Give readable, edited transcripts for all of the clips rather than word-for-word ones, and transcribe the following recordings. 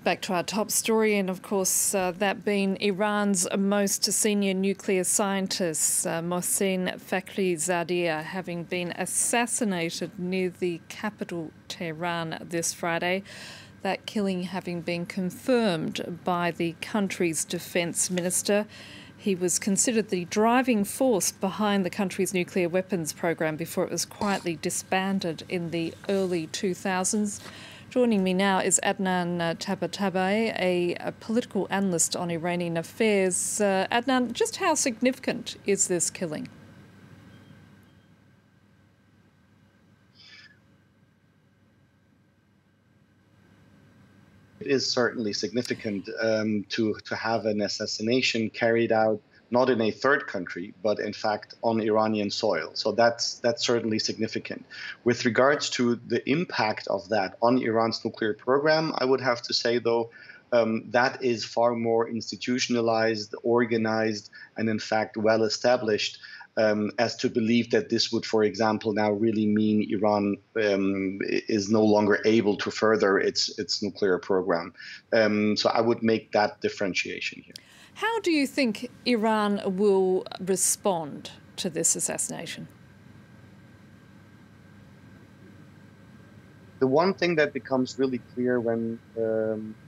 Back to our top story, and of course that being Iran's most senior nuclear scientist, Mohsen Fakhrizadeh, having been assassinated near the capital, Tehran, this Friday. That killing having been confirmed by the country's defence minister. He was considered the driving force behind the country's nuclear weapons program before it was quietly disbanded in the early 2000s. Joining me now is Adnan Tabatabai, a political analyst on Iranian affairs. Adnan, just how significant is this killing? It is certainly significant to have an assassination carried out not in a third country, but in fact on Iranian soil. So that's certainly significant. With regards to the impact of that on Iran's nuclear program, I would have to say, though, that is far more institutionalized, organized, and in fact well established, as to believe that this would, for example, now really mean Iran is no longer able to further its nuclear program. So I would make that differentiation here. How do you think Iran will respond to this assassination? The one thing that becomes really clear when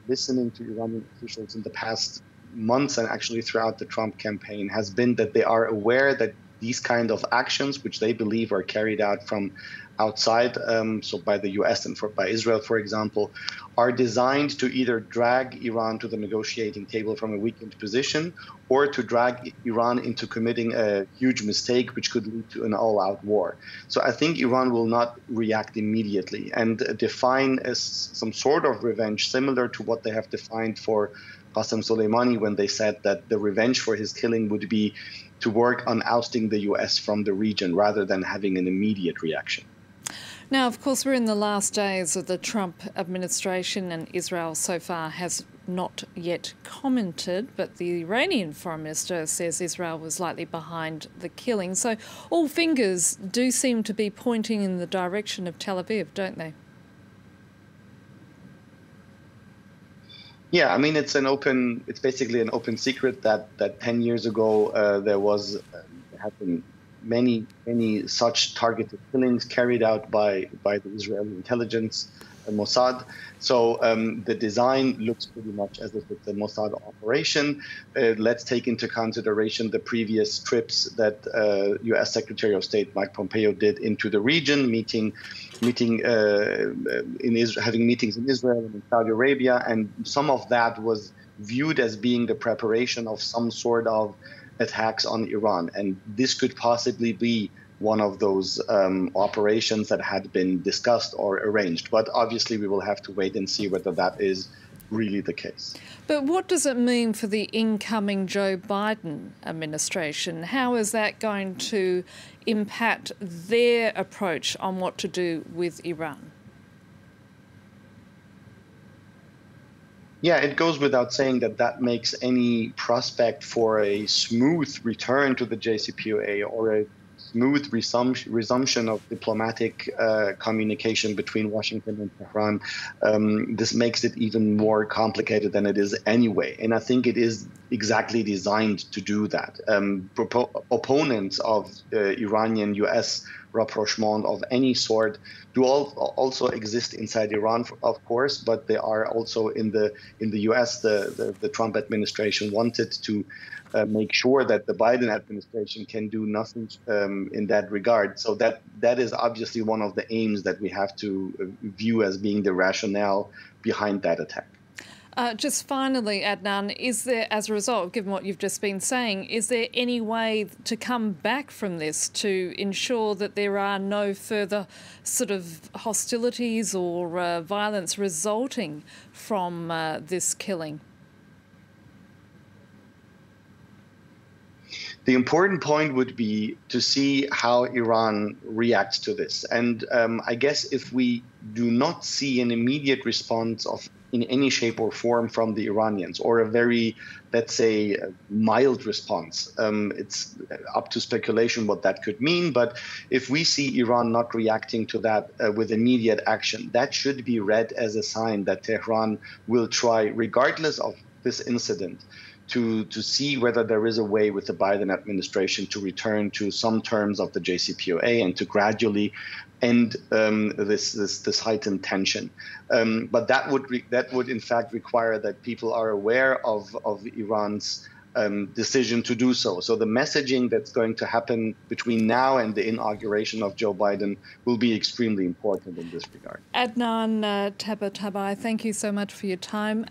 listening to Iranian officials in the past months and actually throughout the Trump campaign has been that they are aware that these kind of actions, which they believe are carried out from outside, so by the US and by Israel, for example, are designed to either drag Iran to the negotiating table from a weakened position or to drag Iran into committing a huge mistake, which could lead to an all-out war. So I think Iran will not react immediately and define as some sort of revenge similar to what they have defined for Qasem Soleimani when they said that the revenge for his killing would be to work on ousting the US from the region rather than having an immediate reaction. Now, of course, we're in the last days of the Trump administration, and Israel so far has not yet commented, but the Iranian foreign minister says Israel was likely behind the killing. So all fingers do seem to be pointing in the direction of Tel Aviv, don't they? Yeah, I mean, it's basically an open secret that 10 years ago there have been many such targeted killings carried out by the Israeli intelligence, Mossad. So the design looks pretty much as if it's a Mossad operation. Let's take into consideration the previous trips that U.S. Secretary of State Mike Pompeo did into the region, having meetings in Israel and in Saudi Arabia, and some of that was viewed as being the preparation of some sort of attacks on Iran. And this could possibly be one of those operations that had been discussed or arranged. But obviously, we will have to wait and see whether that is really the case. But what does it mean for the incoming Joe Biden administration? How is that going to impact their approach on what to do with Iran? Yeah, it goes without saying that makes any prospect for a smooth return to the JCPOA or a smooth resumption of diplomatic communication between Washington and Tehran. This makes it even more complicated than it is anyway. And I think it is exactly designed to do that. Opponents of Iranian-US rapprochement of any sort do also exist inside Iran, of course, but they are also in the US. The Trump administration wanted to make sure that the Biden administration can do nothing in that regard. So that is obviously one of the aims that we have to view as being the rationale behind that attack. Just finally, Adnan, is there, as a result, given what you've just been saying, is there any way to come back from this to ensure that there are no further sort of hostilities or violence resulting from this killing? The important point would be to see how Iran reacts to this. And I guess if we do not see an immediate response of in any shape or form from the Iranians, or a very, let's say, mild response. It's up to speculation what that could mean, but if we see Iran not reacting to that with immediate action, that should be read as a sign that Tehran will try, regardless of this incident, to see whether there is a way with the Biden administration to return to some terms of the JCPOA and to gradually end this heightened tension. But that would in fact require that people are aware of Iran's decision to do so. So the messaging that's going to happen between now and the inauguration of Joe Biden will be extremely important in this regard. Adnan Tabatabai, thank you so much for your time.